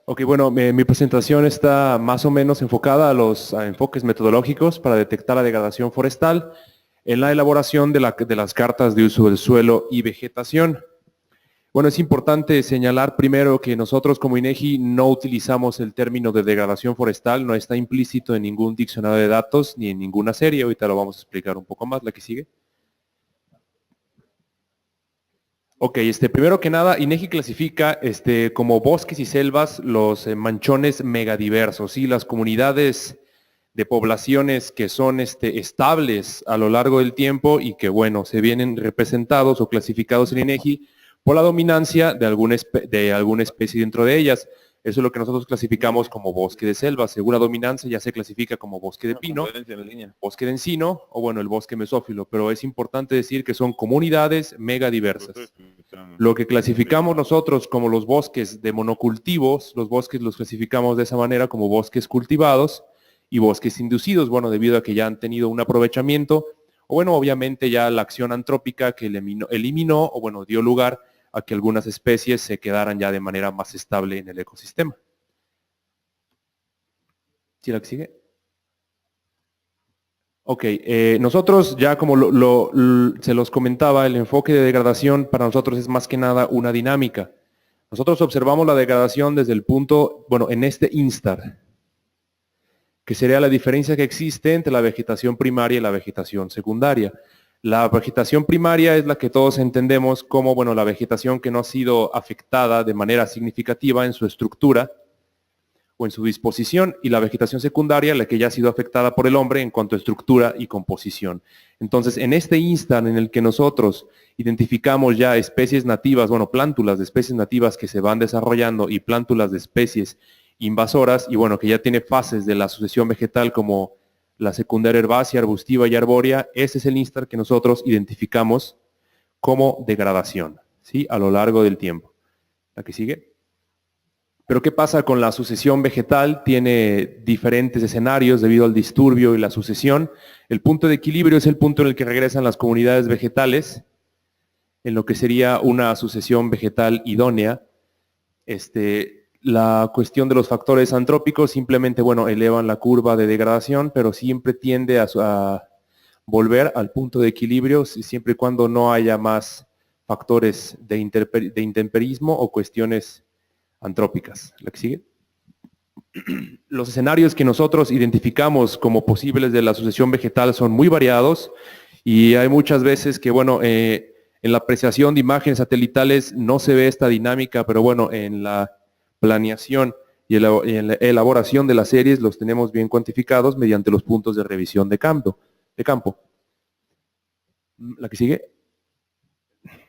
Ok, bueno, mi presentación está más o menos enfocada a enfoques metodológicos para detectar la degradación forestal en la elaboración de las cartas de uso del suelo y vegetación. Bueno, es importante señalar primero que nosotros como INEGI no utilizamos el término de degradación forestal, no está implícito en ningún diccionario de datos ni en ninguna serie, ahorita lo vamos a explicar un poco más, la que sigue. Ok, primero que nada, INEGI clasifica como bosques y selvas los manchones megadiversos, ¿sí? Las comunidades de poblaciones que son estables a lo largo del tiempo y que, bueno, se vienen representados o clasificados en INEGI por la dominancia de alguna especie dentro de ellas. Eso es lo que nosotros clasificamos como bosque de selva. Según la dominancia ya se clasifica como bosque de pino, bosque de encino o bueno, el bosque mesófilo. Pero es importante decir que son comunidades megadiversas. Lo que clasificamos nosotros como los bosques de monocultivos, los bosques los clasificamos de esa manera como bosques cultivados y bosques inducidos, bueno, debido a que ya han tenido un aprovechamiento, o bueno, obviamente ya la acción antrópica que eliminó o bueno, dio lugar a que algunas especies se quedaran ya de manera más estable en el ecosistema. ¿Sí la que sigue? Ok, nosotros ya como se los comentaba, el enfoque de degradación para nosotros es más que nada una dinámica. Nosotros observamos la degradación desde el punto, bueno, en este instar, que sería la diferencia que existe entre la vegetación primaria y la vegetación secundaria. La vegetación primaria es la que todos entendemos como, bueno, la vegetación que no ha sido afectada de manera significativa en su estructura o en su disposición, y la vegetación secundaria, la que ya ha sido afectada por el hombre en cuanto a estructura y composición. Entonces, en este instante en el que nosotros identificamos ya especies nativas, bueno, plántulas de especies nativas que se van desarrollando y plántulas de especies invasoras, y bueno, que ya tiene fases de la sucesión vegetal como la secundaria herbácea, arbustiva y arbórea, ese es el instante que nosotros identificamos como degradación, ¿sí? A lo largo del tiempo. ¿La que sigue? Pero ¿qué pasa con la sucesión vegetal? Tiene diferentes escenarios debido al disturbio y la sucesión. El punto de equilibrio es el punto en el que regresan las comunidades vegetales, en lo que sería una sucesión vegetal idónea. La cuestión de los factores antrópicos simplemente, bueno, elevan la curva de degradación, pero siempre tiende a volver al punto de equilibrio siempre y cuando no haya más factores de intemperismo o cuestiones antrópicas. ¿La que sigue? Los escenarios que nosotros identificamos como posibles de la sucesión vegetal son muy variados y hay muchas veces que, bueno, en la apreciación de imágenes satelitales no se ve esta dinámica, pero bueno, en la planeación y en la elaboración de las series los tenemos bien cuantificados mediante los puntos de revisión de campo. ¿La que sigue?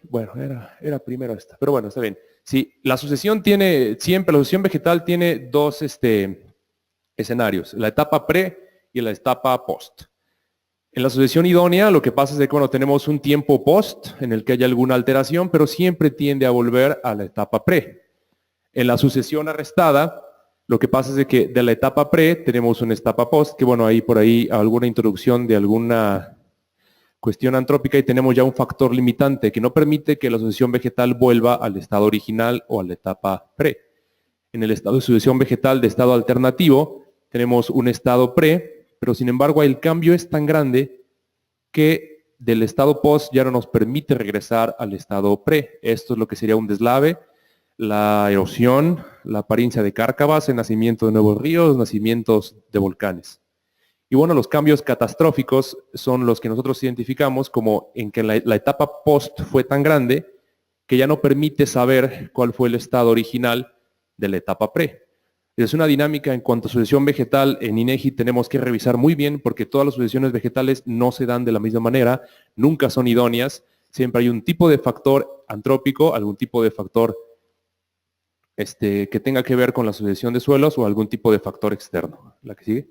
Bueno, era primero esta, pero bueno, está bien. Sí, la sucesión vegetal tiene dos escenarios, la etapa pre y la etapa post. En la sucesión idónea lo que pasa es que cuando tenemos un tiempo post en el que haya alguna alteración, pero siempre tiende a volver a la etapa pre. En la sucesión arrestada, lo que pasa es que de la etapa pre tenemos una etapa post, que bueno, ahí por ahí alguna introducción de alguna cuestión antrópica y tenemos ya un factor limitante que no permite que la sucesión vegetal vuelva al estado original o a la etapa pre. En el estado de sucesión vegetal de estado alternativo tenemos un estado pre, pero sin embargo el cambio es tan grande que del estado post ya no nos permite regresar al estado pre. Esto es lo que sería un deslave, la erosión, la apariencia de cárcavas, el nacimiento de nuevos ríos, nacimientos de volcanes. Y bueno, los cambios catastróficos son los que nosotros identificamos como en que la etapa post fue tan grande que ya no permite saber cuál fue el estado original de la etapa pre. Es una dinámica en cuanto a sucesión vegetal en INEGI tenemos que revisar muy bien porque todas las sucesiones vegetales no se dan de la misma manera, nunca son idóneas, siempre hay un tipo de factor antrópico, algún tipo de factor que tenga que ver con la sucesión de suelos o algún tipo de factor externo. ¿La que sigue?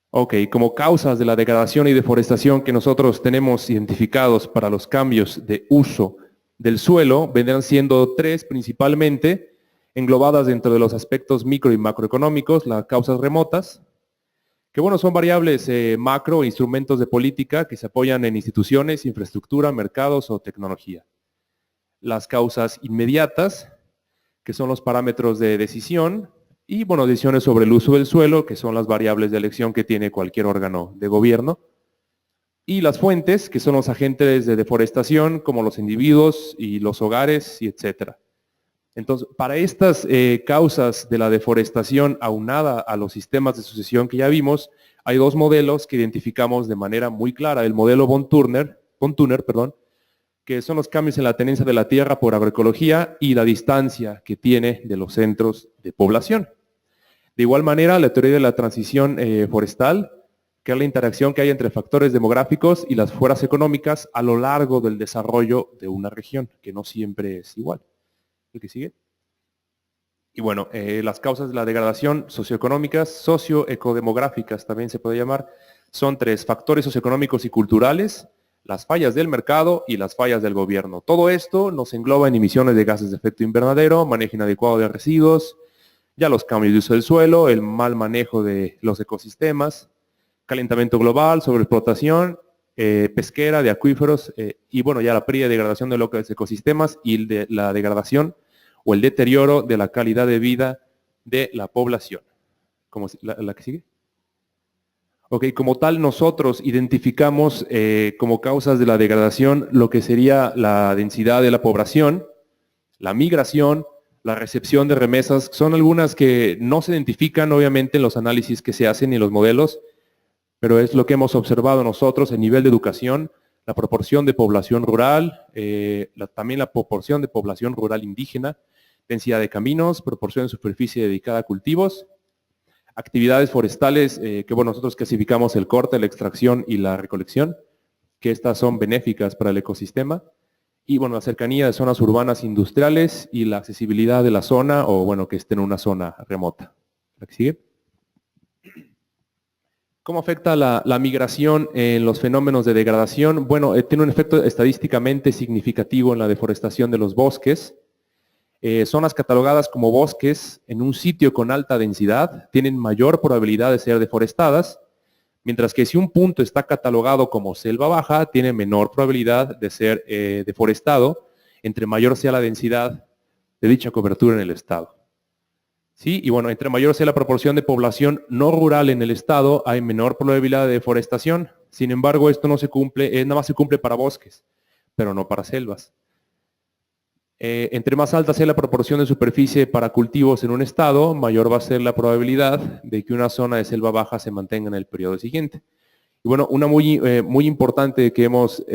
Ok, como causas de la degradación y deforestación que nosotros tenemos identificados para los cambios de uso del suelo, vendrán siendo tres principalmente, englobadas dentro de los aspectos micro y macroeconómicos, las causas remotas, que bueno, son variables macro, instrumentos de política que se apoyan en instituciones, infraestructura, mercados o tecnología. Las causas inmediatas, que son los parámetros de decisión, y bueno, decisiones sobre el uso del suelo, que son las variables de elección que tiene cualquier órgano de gobierno, y las fuentes, que son los agentes de deforestación, como los individuos y los hogares, y etcétera. Entonces, para estas causas de la deforestación aunada a los sistemas de sucesión que ya vimos, hay dos modelos que identificamos de manera muy clara. El modelo von Thuner, que son los cambios en la tenencia de la tierra por agroecología y la distancia que tiene de los centros de población. De igual manera, la teoría de la transición forestal, que es la interacción que hay entre factores demográficos y las fuerzas económicas a lo largo del desarrollo de una región, que no siempre es igual. ¿El que sigue? Y bueno, las causas de la degradación socioeconómicas, socioecodemográficas también se puede llamar, son tres: factores socioeconómicos y culturales, las fallas del mercado y las fallas del gobierno. Todo esto nos engloba en emisiones de gases de efecto invernadero, manejo inadecuado de residuos, ya los cambios de uso del suelo, el mal manejo de los ecosistemas, calentamiento global, sobreexplotación pesquera de acuíferos y bueno, ya la pérdida y degradación de los ecosistemas y la degradación o el deterioro de la calidad de vida de la población. ¿Cómo la que sigue? Ok, como tal nosotros identificamos como causas de la degradación lo que sería la densidad de la población, la migración, la recepción de remesas, son algunas que no se identifican obviamente en los análisis que se hacen y en los modelos, pero es lo que hemos observado nosotros en nivel de educación, la proporción de población rural, también la proporción de población rural indígena, densidad de caminos, proporción de superficie dedicada a cultivos, actividades forestales, que bueno, nosotros clasificamos el corte, la extracción y la recolección, que estas son benéficas para el ecosistema, y bueno, la cercanía de zonas urbanas industriales y la accesibilidad de la zona, o bueno, que esté en una zona remota. ¿La que sigue? ¿Cómo afecta la migración en los fenómenos de degradación? Bueno, tiene un efecto estadísticamente significativo en la deforestación de los bosques. Zonas catalogadas como bosques en un sitio con alta densidad tienen mayor probabilidad de ser deforestadas, mientras que si un punto está catalogado como selva baja, tiene menor probabilidad de ser deforestado, entre mayor sea la densidad de dicha cobertura en el estado. ¿Sí? Y bueno, entre mayor sea la proporción de población no rural en el estado, hay menor probabilidad de deforestación. Sin embargo, esto no se cumple, nada más se cumple para bosques, pero no para selvas. Entre más alta sea la proporción de superficie para cultivos en un estado, mayor va a ser la probabilidad de que una zona de selva baja se mantenga en el periodo siguiente. Y bueno, una muy importante que hemos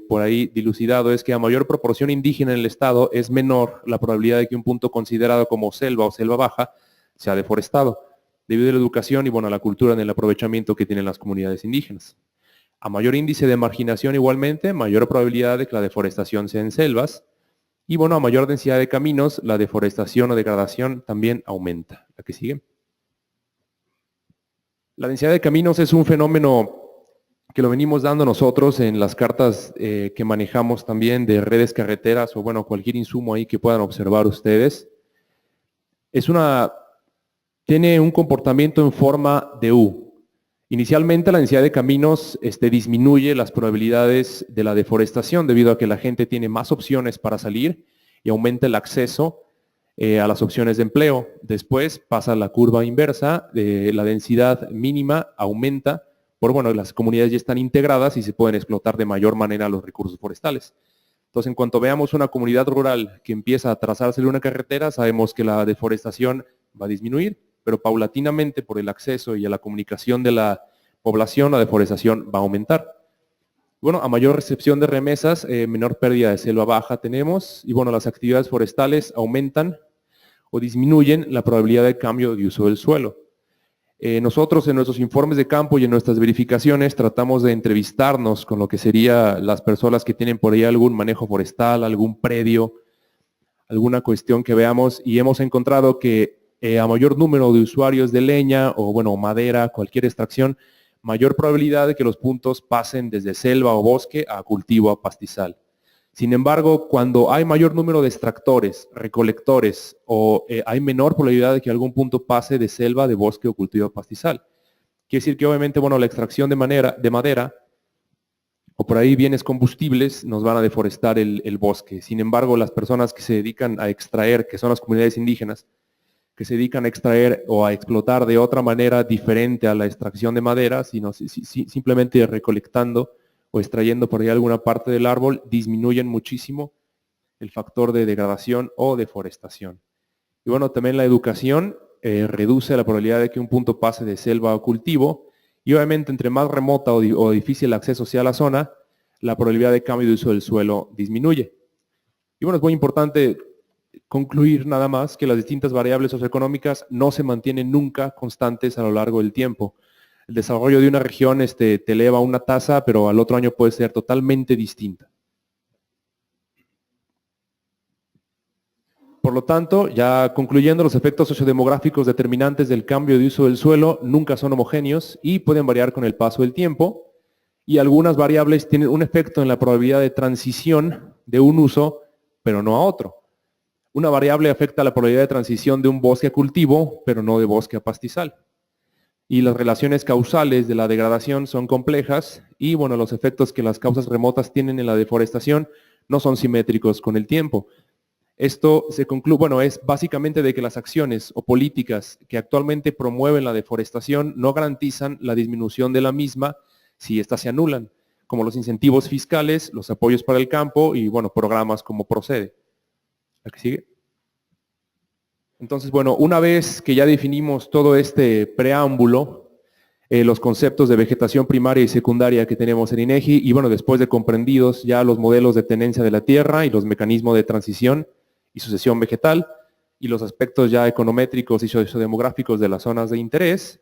por ahí dilucidado es que a mayor proporción indígena en el estado es menor la probabilidad de que un punto considerado como selva o selva baja sea deforestado, debido a la educación y bueno, a la cultura en el aprovechamiento que tienen las comunidades indígenas. A mayor índice de marginación igualmente, mayor probabilidad de que la deforestación sea en selvas, y bueno, a mayor densidad de caminos, la deforestación o degradación también aumenta. La que sigue. La densidad de caminos es un fenómeno que lo venimos dando nosotros en las cartas que manejamos también de redes carreteras o bueno, cualquier insumo ahí que puedan observar ustedes. Tiene un comportamiento en forma de U. Inicialmente la densidad de caminos disminuye las probabilidades de la deforestación debido a que la gente tiene más opciones para salir y aumenta el acceso a las opciones de empleo. Después pasa la curva inversa, la densidad mínima aumenta por bueno, las comunidades ya están integradas y se pueden explotar de mayor manera los recursos forestales. Entonces, en cuanto veamos una comunidad rural que empieza a trazarse una carretera, sabemos que la deforestación va a disminuir, pero paulatinamente por el acceso y a la comunicación de la población, la deforestación va a aumentar. Bueno, a mayor recepción de remesas, menor pérdida de selva baja tenemos, y bueno, las actividades forestales aumentan o disminuyen la probabilidad de cambio de uso del suelo. Nosotros en nuestros informes de campo y en nuestras verificaciones tratamos de entrevistarnos con lo que serían las personas que tienen por ahí algún manejo forestal, algún predio, alguna cuestión que veamos, y hemos encontrado que a mayor número de usuarios de leña o bueno, madera, cualquier extracción, mayor probabilidad de que los puntos pasen desde selva o bosque a cultivo, a pastizal. Sin embargo, cuando hay mayor número de extractores, recolectores o hay menor probabilidad de que algún punto pase de selva, de bosque o cultivo a pastizal. Quiere decir que obviamente, bueno, la extracción de madera o por ahí bienes combustibles nos van a deforestar el bosque. Sin embargo, las personas que se dedican a extraer, que son las comunidades indígenas, que se dedican a extraer o a explotar de otra manera diferente a la extracción de madera, sino simplemente recolectando o extrayendo por ahí alguna parte del árbol, disminuyen muchísimo el factor de degradación o deforestación. Y bueno, también la educación reduce la probabilidad de que un punto pase de selva a cultivo, y obviamente entre más remota o difícil el acceso sea la zona, la probabilidad de cambio de uso del suelo disminuye. Y bueno, es muy importante concluir nada más que las distintas variables socioeconómicas no se mantienen nunca constantes a lo largo del tiempo. El desarrollo de una región te eleva una tasa, pero al otro año puede ser totalmente distinta. Por lo tanto, ya concluyendo, los efectos sociodemográficos determinantes del cambio de uso del suelo nunca son homogéneos y pueden variar con el paso del tiempo, y algunas variables tienen un efecto en la probabilidad de transición de un uso, pero no a otro. Una variable afecta la probabilidad de transición de un bosque a cultivo, pero no de bosque a pastizal. Y las relaciones causales de la degradación son complejas y bueno, los efectos que las causas remotas tienen en la deforestación no son simétricos con el tiempo. Esto se concluye, bueno, es básicamente de que las acciones o políticas que actualmente promueven la deforestación no garantizan la disminución de la misma si éstas se anulan, como los incentivos fiscales, los apoyos para el campo y bueno, programas como Procede. ¿La que sigue? Entonces, bueno, una vez que ya definimos todo este preámbulo, los conceptos de vegetación primaria y secundaria que tenemos en INEGI, y bueno, después de comprendidos ya los modelos de tenencia de la tierra y los mecanismos de transición y sucesión vegetal, y los aspectos ya econométricos y sociodemográficos de las zonas de interés,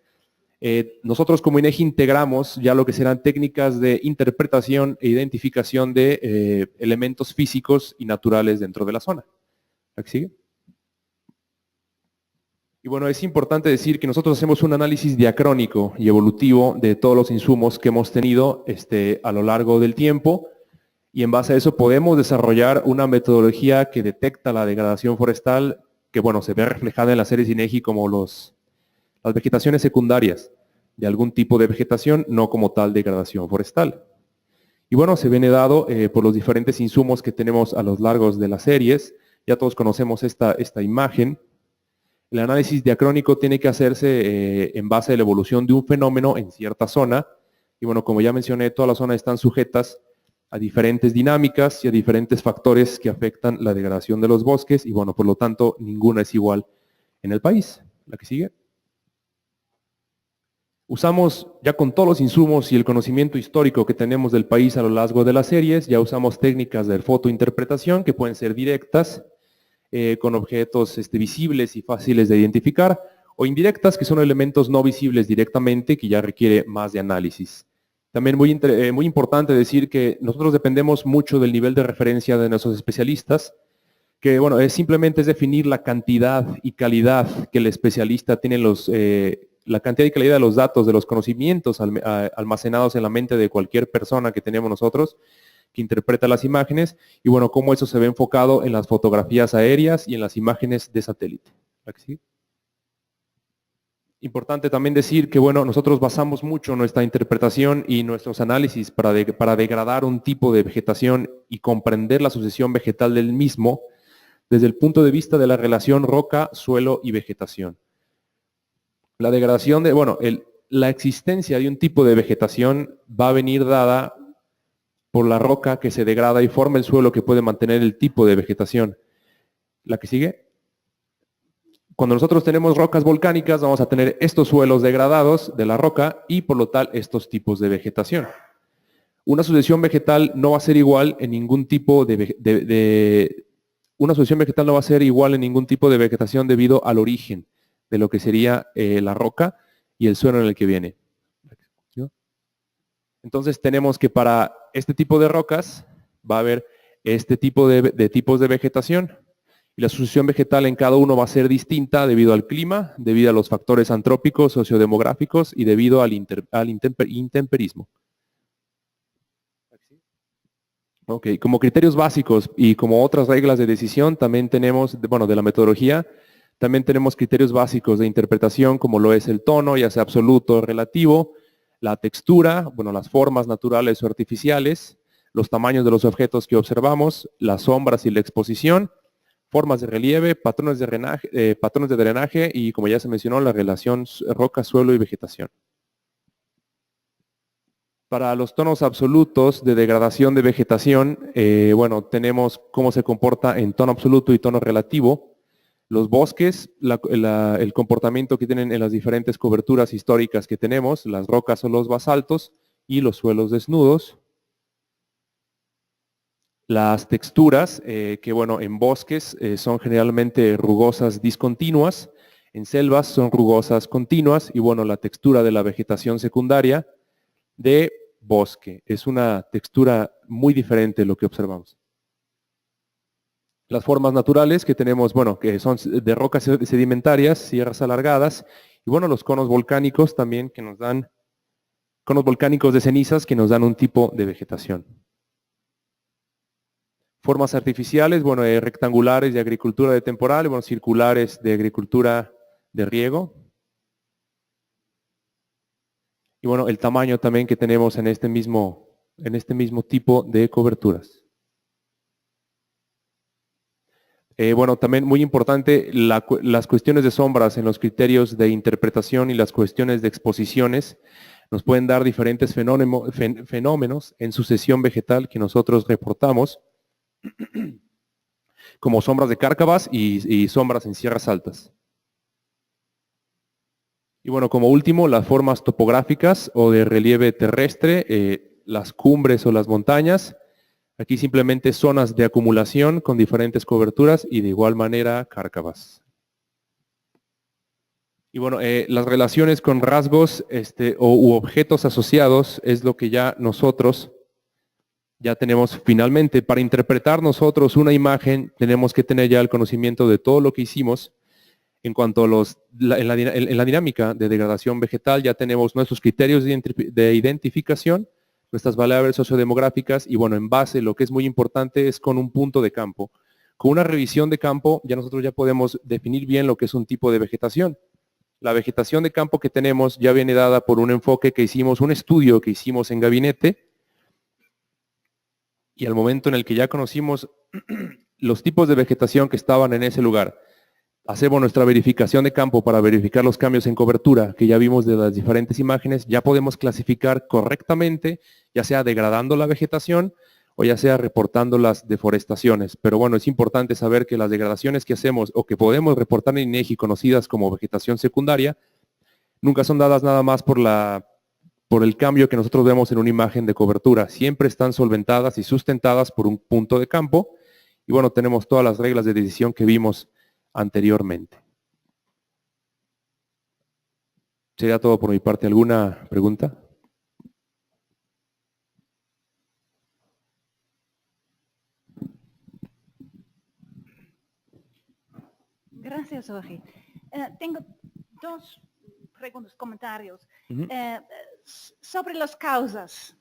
nosotros como INEGI integramos ya lo que serán técnicas de interpretación e identificación de elementos físicos y naturales dentro de la zona. ¿La que sigue? Y bueno, es importante decir que nosotros hacemos un análisis diacrónico y evolutivo de todos los insumos que hemos tenido a lo largo del tiempo, y en base a eso podemos desarrollar una metodología que detecta la degradación forestal, que bueno, se ve reflejada en las series INEGI como las vegetaciones secundarias de algún tipo de vegetación, no como tal degradación forestal. Y bueno, se viene dado por los diferentes insumos que tenemos a lo largo de las series. Ya todos conocemos esta imagen. El análisis diacrónico tiene que hacerse en base a la evolución de un fenómeno en cierta zona. Y bueno, como ya mencioné, todas las zonas están sujetas a diferentes dinámicas y a diferentes factores que afectan la degradación de los bosques. Y bueno, por lo tanto, ninguna es igual en el país. La que sigue. Usamos, ya con todos los insumos y el conocimiento histórico que tenemos del país a lo largo de las series, ya usamos técnicas de fotointerpretación que pueden ser directas, con objetos visibles y fáciles de identificar, o indirectas, que son elementos no visibles directamente, que ya requiere más de análisis. También muy importante decir que nosotros dependemos mucho del nivel de referencia de nuestros especialistas, que bueno, simplemente es definir la cantidad y calidad que el especialista tiene la cantidad y calidad de los datos, de los conocimientos almacenados en la mente de cualquier persona que tenemos nosotros, que interpreta las imágenes, y bueno, cómo eso se ve enfocado en las fotografías aéreas y en las imágenes de satélite. ¿Sí? Importante también decir que bueno, nosotros basamos mucho nuestra interpretación y nuestros análisis para degradar un tipo de vegetación y comprender la sucesión vegetal del mismo desde el punto de vista de la relación roca, suelo y vegetación. La degradación la existencia de un tipo de vegetación va a venir dada por la roca que se degrada y forma el suelo que puede mantener el tipo de vegetación. ¿La que sigue? Cuando nosotros tenemos rocas volcánicas, vamos a tener estos suelos degradados de la roca y por lo tal estos tipos de vegetación. Una sucesión vegetal no va a ser igual en ningún tipo una sucesión vegetal no va a ser igual en ningún tipo de vegetación debido al origen de lo que sería la roca y el suelo en el que viene. Entonces tenemos que para este tipo de rocas va a haber este tipo de tipos de vegetación, y la sucesión vegetal en cada uno va a ser distinta debido al clima, debido a los factores antrópicos, sociodemográficos y debido al intemperismo. Ok, como criterios básicos y como otras reglas de decisión también tenemos, de la metodología, también tenemos criterios básicos de interpretación como lo es el tono, ya sea absoluto o relativo, la textura, bueno, las formas naturales o artificiales, los tamaños de los objetos que observamos, las sombras y la exposición, formas de relieve, patrones de drenaje y, como ya se mencionó, la relación roca, suelo y vegetación. Para los tonos absolutos de degradación de vegetación, bueno, tenemos cómo se comporta en tono absoluto y tono relativo. Los bosques, el comportamiento que tienen en las diferentes coberturas históricas que tenemos, las rocas o los basaltos y los suelos desnudos. Las texturas, que bueno, en bosques son generalmente rugosas discontinuas, en selvas son rugosas continuas y bueno, la textura de la vegetación secundaria de bosque. Es una textura muy diferente de lo que observamos. Las formas naturales que tenemos, bueno, que son de rocas sedimentarias, sierras alargadas, y bueno, los conos volcánicos también que nos dan, conos volcánicos de cenizas que nos dan un tipo de vegetación. Formas artificiales, bueno, rectangulares de agricultura de temporal, bueno, circulares de agricultura de riego. Y bueno, el tamaño también que tenemos en este mismo tipo de coberturas. Bueno, también muy importante, las cuestiones de sombras en los criterios de interpretación y las cuestiones de exposiciones nos pueden dar diferentes fenómenos en sucesión vegetal que nosotros reportamos, como sombras de cárcavas y sombras en sierras altas. Y bueno, como último, las formas topográficas o de relieve terrestre, las cumbres o las montañas. Aquí simplemente zonas de acumulación con diferentes coberturas y de igual manera cárcavas. Y bueno, las relaciones con rasgos u objetos asociados es lo que ya nosotros ya tenemos finalmente. Para interpretar nosotros una imagen tenemos que tener ya el conocimiento de todo lo que hicimos. En cuanto a en la dinámica de degradación vegetal, ya tenemos nuestros criterios de identificación, nuestras variables sociodemográficas y bueno, en base, lo que es muy importante es con un punto de campo. Con una revisión de campo, nosotros ya podemos definir bien lo que es un tipo de vegetación. La vegetación de campo que tenemos ya viene dada por un enfoque que hicimos, un estudio que hicimos en gabinete, y al momento en el que ya conocimos los tipos de vegetación que estaban en ese lugar, hacemos nuestra verificación de campo para verificar los cambios en cobertura que ya vimos de las diferentes imágenes, ya podemos clasificar correctamente, ya sea degradando la vegetación o ya sea reportando las deforestaciones. Pero bueno, es importante saber que las degradaciones que hacemos o que podemos reportar en INEGI conocidas como vegetación secundaria, nunca son dadas nada más por el cambio que nosotros vemos en una imagen de cobertura. Siempre están solventadas y sustentadas por un punto de campo. Y bueno, tenemos todas las reglas de decisión que vimos anteriormente. Sería todo por mi parte. ¿Alguna pregunta? Gracias, Jorge. Tengo dos preguntas, comentarios. Sobre las causas.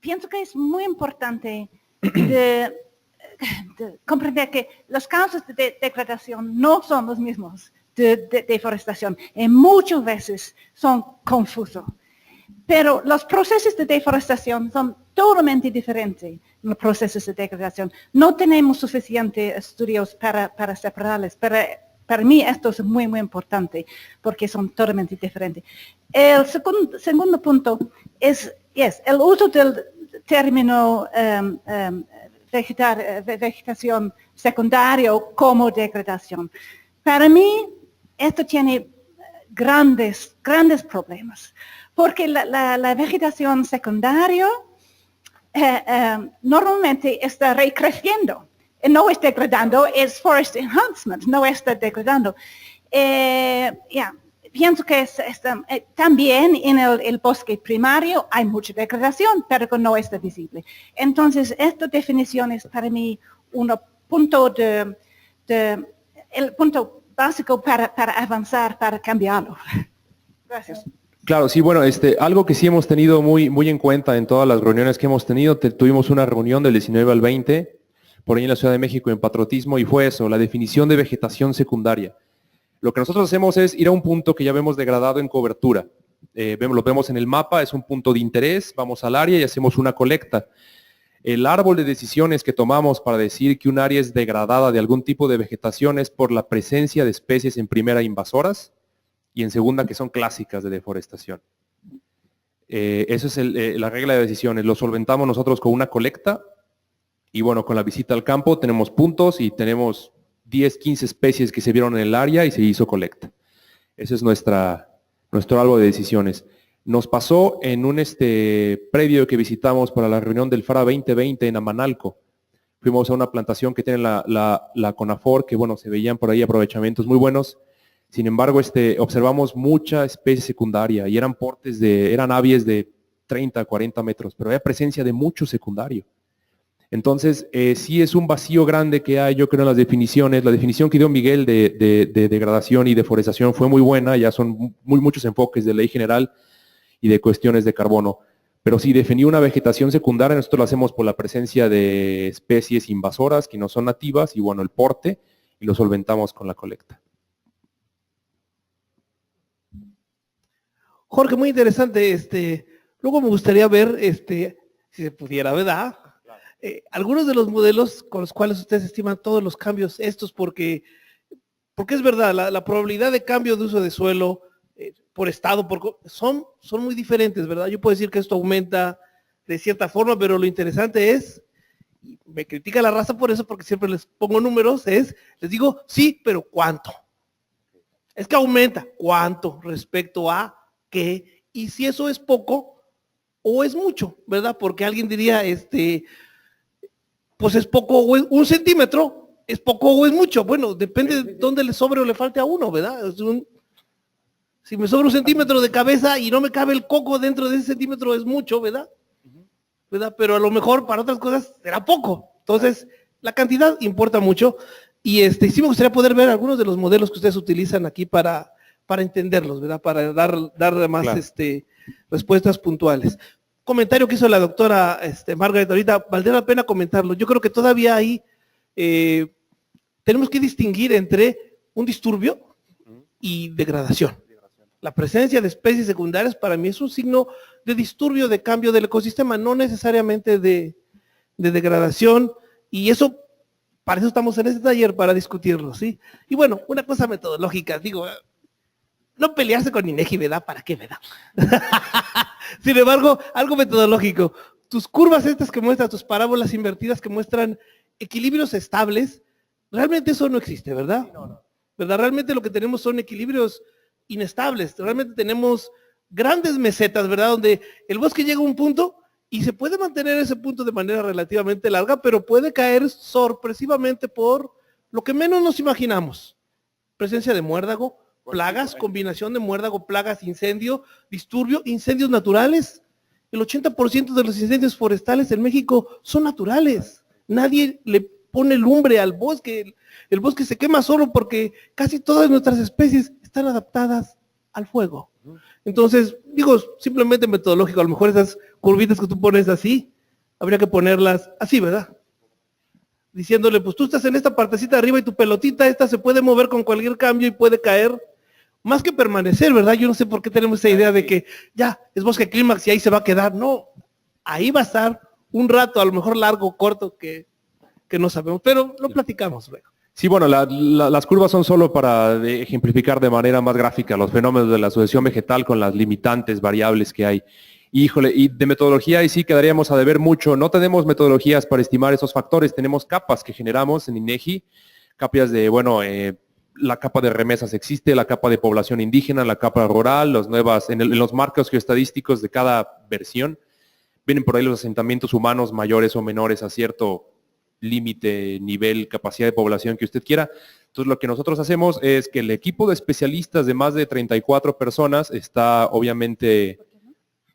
Pienso que es muy importante de comprender que las causas de degradación no son los mismos de deforestación. Y muchas veces son confusos. Pero los procesos de deforestación son totalmente diferentes de los procesos de degradación. No tenemos suficientes estudios para separarlos. Para mí esto es muy, muy importante porque son totalmente diferentes. El segundo punto es el uso del término vegetación secundaria como degradación. Para mí, esto tiene grandes problemas, porque la vegetación secundaria normalmente está recreciendo, no está degradando, es forest enhancement, no está degradando. Pienso que también en el bosque primario hay mucha degradación, pero que no está visible. Entonces, esta definición es para mí un punto el punto básico para avanzar, para cambiarlo. Gracias. Claro, sí, bueno, algo que sí hemos tenido muy en cuenta en todas las reuniones que hemos tenido, tuvimos una reunión del 19 al 20, por ahí en la Ciudad de México, en Patriotismo, y fue eso, la definición de vegetación secundaria. Lo que nosotros hacemos es ir a un punto que ya vemos degradado en cobertura. Lo vemos en el mapa, es un punto de interés, vamos al área y hacemos una colecta. El árbol de decisiones que tomamos para decir que un área es degradada de algún tipo de vegetación es por la presencia de especies en primera invasoras y en segunda que son clásicas de deforestación. Eso es la regla de decisiones. Lo solventamos nosotros con una colecta y bueno, con la visita al campo tenemos puntos y tenemos 10, 15 especies que se vieron en el área y se hizo colecta. Ese es nuestro árbol de decisiones. Nos pasó en un predio que visitamos para la reunión del FRA 2020 en Amanalco. Fuimos a una plantación que tiene la CONAFOR, que bueno, se veían por ahí aprovechamientos muy buenos. Sin embargo, observamos mucha especie secundaria y eran aves de 30, 40 metros, pero había presencia de mucho secundario. Entonces, sí es un vacío grande que hay, yo creo, en las definiciones. La definición que dio Miguel de degradación y deforestación fue muy buena, ya son muchos enfoques de ley general y de cuestiones de carbono. Pero si definir una vegetación secundaria, nosotros lo hacemos por la presencia de especies invasoras que no son nativas y bueno, el porte, y lo solventamos con la colecta. Jorge, muy interesante. Luego me gustaría ver, si se pudiera, ¿verdad? Algunos de los modelos con los cuales ustedes estiman todos los cambios estos, porque es verdad, la probabilidad de cambio de uso de suelo por estado, son muy diferentes, ¿verdad? Yo puedo decir que esto aumenta de cierta forma, pero lo interesante es, y me critica la raza por eso, porque siempre les pongo números, les digo, sí, pero ¿cuánto? Es que aumenta, ¿cuánto? Respecto a qué, y si eso es poco o es mucho, ¿verdad? Porque alguien diría, pues es poco, o un centímetro, es poco o es mucho. Bueno, depende de dónde le sobre o le falte a uno, ¿verdad? Si me sobra un centímetro de cabeza y no me cabe el coco dentro de ese centímetro, es mucho, ¿verdad? ¿Verdad? Pero a lo mejor para otras cosas será poco. Entonces, la cantidad importa mucho. Y sí me gustaría poder ver algunos de los modelos que ustedes utilizan aquí para entenderlos, ¿verdad? Para dar más claro. Respuestas puntuales. Comentario que hizo la doctora Margaret ahorita, valdría la pena comentarlo. Yo creo que todavía ahí tenemos que distinguir entre un disturbio y degradación. La presencia de especies secundarias para mí es un signo de disturbio, de cambio del ecosistema, no necesariamente de degradación, y eso, para eso estamos en este taller, para discutirlo, ¿sí? Y bueno, una cosa metodológica, digo, no pelearse con INEGI, ¿verdad? ¿Para qué, verdad? Sin embargo, algo metodológico. Tus curvas estas que muestran, tus parábolas invertidas que muestran equilibrios estables, realmente eso no existe, ¿verdad? Sí, no. ¿Verdad? Realmente lo que tenemos son equilibrios inestables. Realmente tenemos grandes mesetas, ¿verdad? Donde el bosque llega a un punto y se puede mantener ese punto de manera relativamente larga, pero puede caer sorpresivamente por lo que menos nos imaginamos. Presencia de muérdago, plagas, combinación de muérdago, plagas, incendio, disturbio, incendios naturales. El 80% de los incendios forestales en México son naturales. Nadie le pone lumbre al bosque. El bosque se quema solo porque casi todas nuestras especies están adaptadas al fuego. Entonces, digo, simplemente metodológico, a lo mejor esas curvitas que tú pones así, habría que ponerlas así, ¿verdad? Diciéndole, pues tú estás en esta partecita de arriba y tu pelotita esta se puede mover con cualquier cambio y puede caer, más que permanecer, ¿verdad? Yo no sé por qué tenemos esa idea de que ya, es bosque clímax y ahí se va a quedar. No, ahí va a estar un rato, a lo mejor largo, corto, que no sabemos, pero lo platicamos luego. Sí, bueno, las curvas son solo para ejemplificar de manera más gráfica los fenómenos de la sucesión vegetal con las limitantes variables que hay. Híjole, y de metodología ahí sí quedaríamos a deber mucho. No tenemos metodologías para estimar esos factores, tenemos capas que generamos en INEGI, capas de, bueno, la capa de remesas existe, la capa de población indígena, la capa rural, en los marcos geoestadísticos de cada versión. Vienen por ahí los asentamientos humanos mayores o menores a cierto límite, nivel, capacidad de población que usted quiera. Entonces lo que nosotros hacemos es que el equipo de especialistas de más de 34 personas está obviamente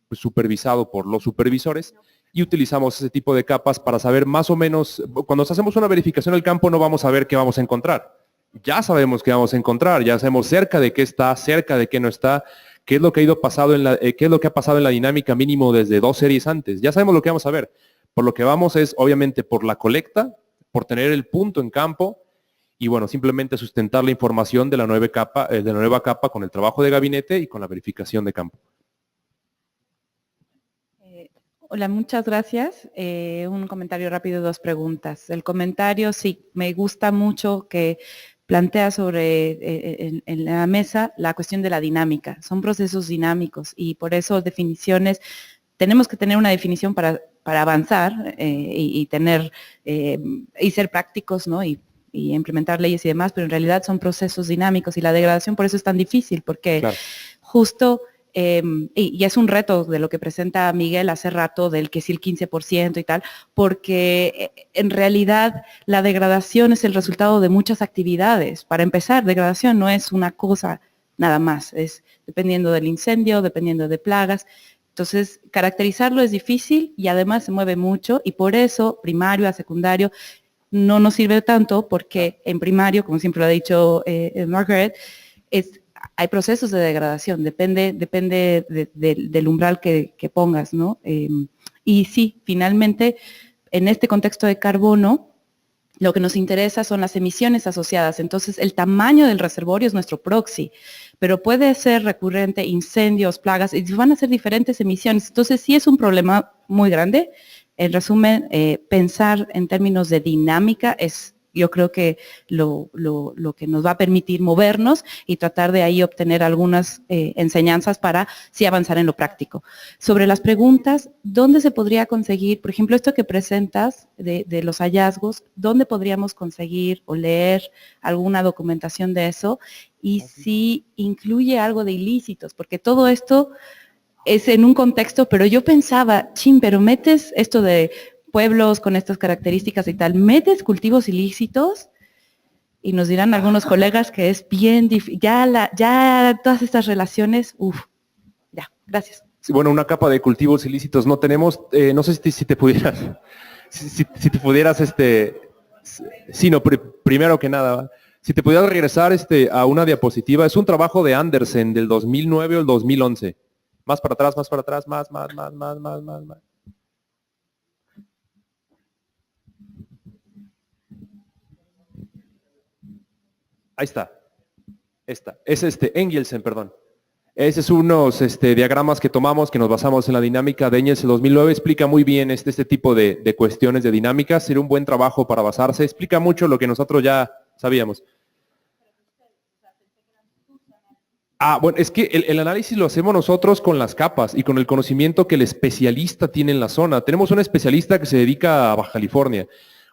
pues, supervisado por los supervisores y utilizamos ese tipo de capas para saber más o menos, cuando hacemos una verificación del campo no vamos a ver qué vamos a encontrar. Ya sabemos qué vamos a encontrar, ya sabemos cerca de qué está, cerca de qué no está, qué es lo que ha pasado en la dinámica mínimo desde 2 series antes. Ya sabemos lo que vamos a ver. Por lo que vamos es, obviamente, por la colecta, por tener el punto en campo y, bueno, simplemente sustentar la información de la nueva capa con el trabajo de gabinete y con la verificación de campo. Hola, muchas gracias. Un comentario rápido, 2 preguntas. El comentario, sí, me gusta mucho que plantea en la mesa la cuestión de la dinámica. Son procesos dinámicos y por eso definiciones, tenemos que tener una definición para avanzar y tener, y ser prácticos, ¿no? Y implementar leyes y demás, pero en realidad son procesos dinámicos y la degradación por eso es tan difícil, porque Claro. justo, y es un reto de lo que presenta Miguel hace rato, del que sí el 15% y tal, porque en realidad la degradación es el resultado de muchas actividades. Para empezar, degradación no es una cosa nada más, es dependiendo del incendio, dependiendo de plagas. Entonces, caracterizarlo es difícil y además se mueve mucho y por eso primario a secundario no nos sirve tanto porque en primario, como siempre lo ha dicho Margaret, hay procesos de degradación, depende del umbral que pongas, ¿no? Y sí, finalmente, en este contexto de carbono, lo que nos interesa son las emisiones asociadas. Entonces, el tamaño del reservorio es nuestro proxy, pero puede ser recurrente, incendios, plagas, y van a ser diferentes emisiones. Entonces, sí es un problema muy grande. En resumen, pensar en términos de dinámica es, yo creo que lo que nos va a permitir movernos y tratar de ahí obtener algunas enseñanzas para sí avanzar en lo práctico. Sobre las preguntas, ¿dónde se podría conseguir, por ejemplo, esto que presentas de los hallazgos, dónde podríamos conseguir o leer alguna documentación de eso? Y si incluye algo de ilícitos, porque todo esto es en un contexto, pero yo pensaba, pero metes esto de pueblos con estas características y tal, metes cultivos ilícitos y nos dirán algunos colegas que es bien difícil, ya todas estas relaciones, ya, gracias. Sí, bueno, una capa de cultivos ilícitos no tenemos, no sé si te pudieras, si te pudieras, sí, no, primero que nada, si te pudieras regresar a una diapositiva, es un trabajo de Andersen del 2009 o el 2011. Más para atrás, más. Ahí está. Es Engelsen, perdón. Ese es unos diagramas que tomamos, que nos basamos en la dinámica de Engelsen 2009. Explica muy bien este tipo de cuestiones de dinámica. Sería un buen trabajo para basarse. Explica mucho lo que nosotros ya sabíamos. Bueno, es que el análisis lo hacemos nosotros con las capas y con el conocimiento que el especialista tiene en la zona. Tenemos un especialista que se dedica a Baja California,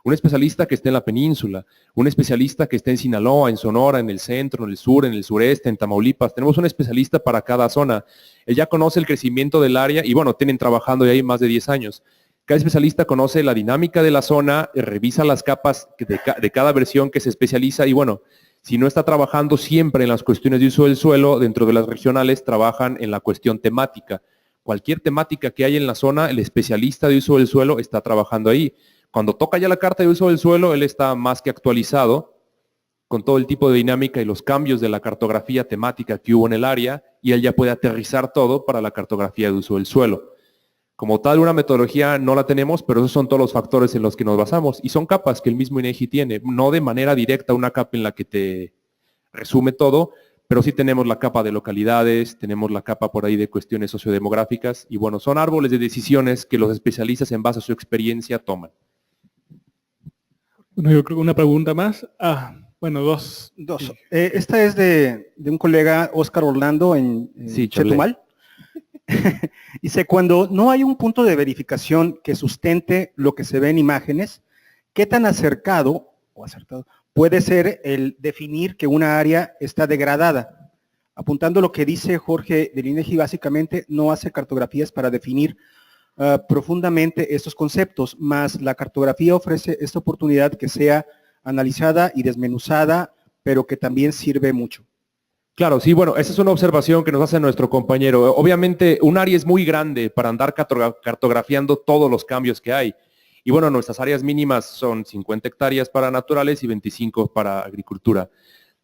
un especialista que está en la península, un especialista que está en Sinaloa, en Sonora, en el centro, en el sur, en el sureste, en Tamaulipas. Tenemos un especialista para cada zona. Él ya conoce el crecimiento del área y bueno, tienen trabajando ahí más de 10 años. Cada especialista conoce la dinámica de la zona, revisa las capas de cada versión que se especializa y bueno, si no está trabajando siempre en las cuestiones de uso del suelo, dentro de las regionales trabajan en la cuestión temática. Cualquier temática que haya en la zona, el especialista de uso del suelo está trabajando ahí. Cuando toca ya la carta de uso del suelo, él está más que actualizado con todo el tipo de dinámica y los cambios de la cartografía temática que hubo en el área y él ya puede aterrizar todo para la cartografía de uso del suelo. Como tal, una metodología no la tenemos, pero esos son todos los factores en los que nos basamos y son capas que el mismo INEGI tiene, no de manera directa una capa en la que te resume todo, pero sí tenemos la capa de localidades, tenemos la capa por ahí de cuestiones sociodemográficas y bueno, son árboles de decisiones que los especialistas en base a su experiencia toman. Bueno, yo creo que una pregunta más. Bueno, dos. Sí. Esta es de un colega, Óscar Orlando, en Chetumal. Dice, cuando no hay un punto de verificación que sustente lo que se ve en imágenes, ¿qué tan acertado puede ser el definir que una área está degradada? Apuntando lo que dice Jorge del INEGI, básicamente no hace cartografías para definir profundamente estos conceptos, más la cartografía ofrece esta oportunidad que sea analizada y desmenuzada, pero que también sirve mucho. Claro, sí, bueno, esa es una observación que nos hace nuestro compañero. Obviamente, un área es muy grande para andar cartografiando todos los cambios que hay. Y bueno, nuestras áreas mínimas son 50 hectáreas para naturales y 25 para agricultura.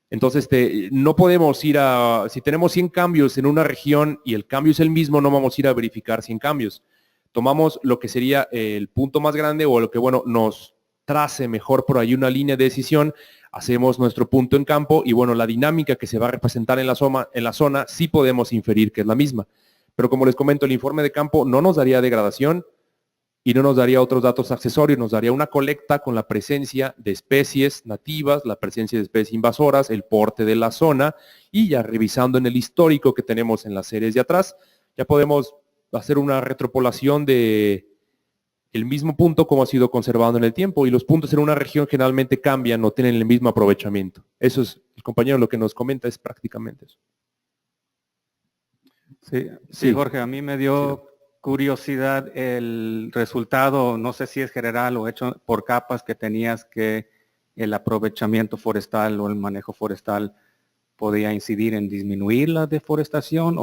Entonces, no podemos ir si tenemos 100 cambios en una región y el cambio es el mismo, no vamos a ir a verificar 100 cambios. Tomamos lo que sería el punto más grande o lo que, bueno, nos trace mejor por ahí una línea de decisión, hacemos nuestro punto en campo y bueno, la dinámica que se va a representar en la zona sí podemos inferir que es la misma. Pero como les comento, el informe de campo no nos daría degradación, y no nos daría otros datos accesorios, nos daría una colecta con la presencia de especies nativas, la presencia de especies invasoras, el porte de la zona, y ya revisando en el histórico que tenemos en las series de atrás, ya podemos hacer una retropolación de el mismo punto como ha sido conservado en el tiempo, y los puntos en una región generalmente cambian o tienen el mismo aprovechamiento. Eso es, el compañero lo que nos comenta es prácticamente eso. Sí, Jorge, a mí me dio curiosidad el resultado, no sé si es general o hecho por capas, que tenías que el aprovechamiento forestal o el manejo forestal podía incidir en disminuir la deforestación.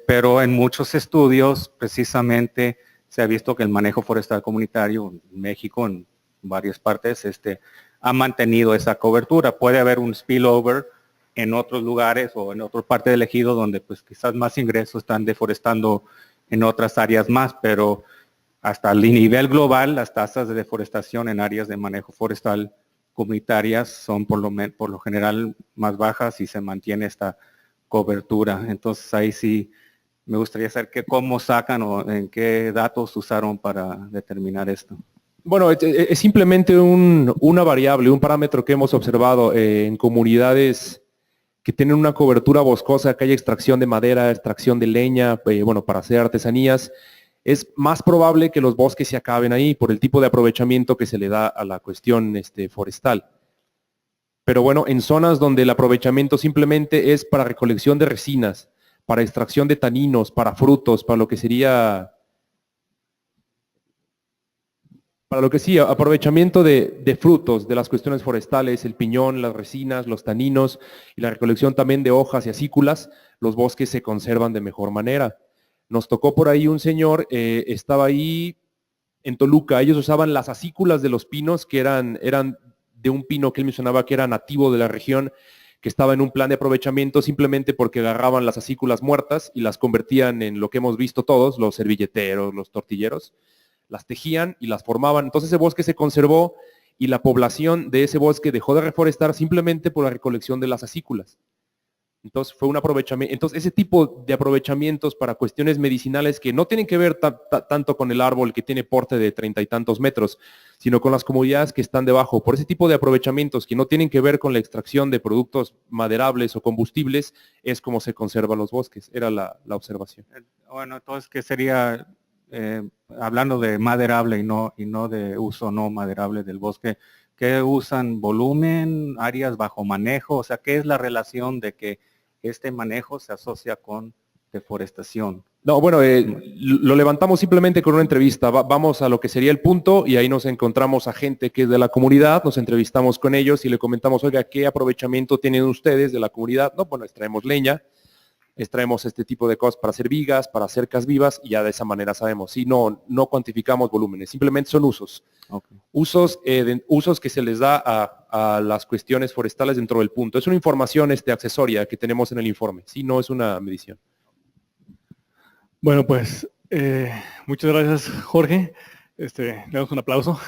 Pero en muchos estudios precisamente se ha visto que el manejo forestal comunitario en México, en varias partes, ha mantenido esa cobertura. Puede haber un spillover en otros lugares o en otra parte del ejido donde pues quizás más ingresos están deforestando en otras áreas más, pero hasta el nivel global las tasas de deforestación en áreas de manejo forestal comunitarias son por lo general más bajas y se mantiene esta cobertura. Entonces ahí sí me gustaría saber cómo sacan o en qué datos usaron para determinar esto. Bueno, es simplemente una variable, un parámetro que hemos observado en comunidades que tienen una cobertura boscosa, que hay extracción de madera, extracción de leña, bueno, para hacer artesanías. Es más probable que los bosques se acaben ahí por el tipo de aprovechamiento que se le da a la cuestión forestal. Pero bueno, en zonas donde el aprovechamiento simplemente es para recolección de resinas, para extracción de taninos, para frutos, para lo que sería, aprovechamiento de frutos, de las cuestiones forestales, el piñón, las resinas, los taninos y la recolección también de hojas y acículas, los bosques se conservan de mejor manera. Nos tocó por ahí un señor, estaba ahí en Toluca, ellos usaban las acículas de los pinos que eran de un pino que él mencionaba que era nativo de la región, que estaba en un plan de aprovechamiento simplemente porque agarraban las acículas muertas y las convertían en lo que hemos visto todos, los servilleteros, los tortilleros, las tejían y las formaban. Entonces ese bosque se conservó y la población de ese bosque dejó de reforestar simplemente por la recolección de las acículas. Entonces fue un aprovechamiento. Entonces ese tipo de aprovechamientos para cuestiones medicinales que no tienen que ver tanto con el árbol que tiene porte de 30 y tantos metros, sino con las comunidades que están debajo. Por ese tipo de aprovechamientos que no tienen que ver con la extracción de productos maderables o combustibles, es como se conservan los bosques. Era la observación. Bueno, entonces, ¿qué sería, hablando de maderable y no de uso no maderable del bosque, qué usan? ¿Volumen? ¿Áreas bajo manejo? O sea, ¿qué es la relación de que este manejo se asocia con deforestación? No, bueno, lo levantamos simplemente con una entrevista. Vamos a lo que sería el punto y ahí nos encontramos a gente que es de la comunidad, nos entrevistamos con ellos y le comentamos, oiga, ¿qué aprovechamiento tienen ustedes de la comunidad? No, bueno, extraemos leña, extraemos este tipo de cosas para hacer vigas, para hacer cercas vivas y ya de esa manera sabemos. Sí, no cuantificamos volúmenes, simplemente son usos. Okay. Usos que se les da a las cuestiones forestales dentro del punto. Es una información accesoria que tenemos en el informe, sí, no es una medición. Bueno, pues muchas gracias, Jorge. Le damos un aplauso.